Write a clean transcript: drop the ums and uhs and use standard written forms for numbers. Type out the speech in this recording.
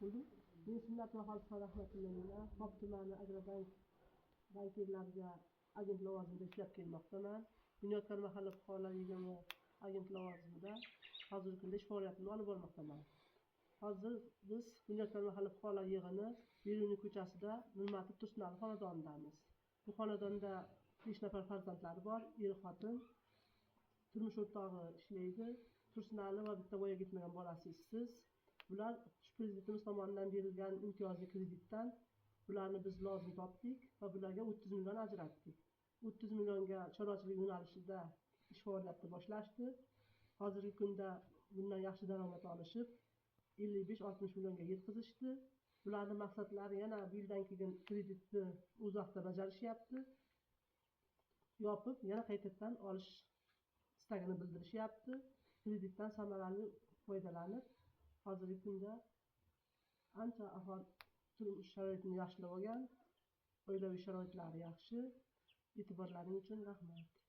qildim. Men Sunnat va xalqqa rahmatullohga Pop tumani Agrobank vakillariga agent lavozimida ishlab kelmoqdaman. Bunyodkor mahalla fuqarolar yig'ini agent lavozimida hozirgi kunda ish faoliyatimni olib bormoqdaman. Hozir biz Bunyodkor mahalla fuqarolar yig'ini Beruniy ko'chasida Nurmatov Tursunali xonadonidamiz. Bu xonadonda 5 nafar farzandlari bor, er-xotin. Turmush o'rtog'i ishlaydi. Tursunali va bitta voyaga yetmagan bolasi ishsiz. Bular prezidentimiz tomonidan berilgan imtiyozli kreditdan bularni biz lozim topdik va bularga 30 million ajratdik. 30 millionga chorvachilik yo'nalishida ish faoliyatini boshlashdi. Hozirgi kunda bundan yaxshi daromad olishib, 55-60 millionga yetkazishdi. Bularning maqsadlari yana bu yildan keyin kreditni o'z vaqtida bajarishyapti. Yopib, yana qaytadan olish istagini bildirishyapti. Kreditdan samarali foydalanib, hozirgi kunda ancha aholi turmush sharoitini yaxshilab olgan, oilaviy sharoitlari yaxshi. E'tiborlaring uchun rahmat.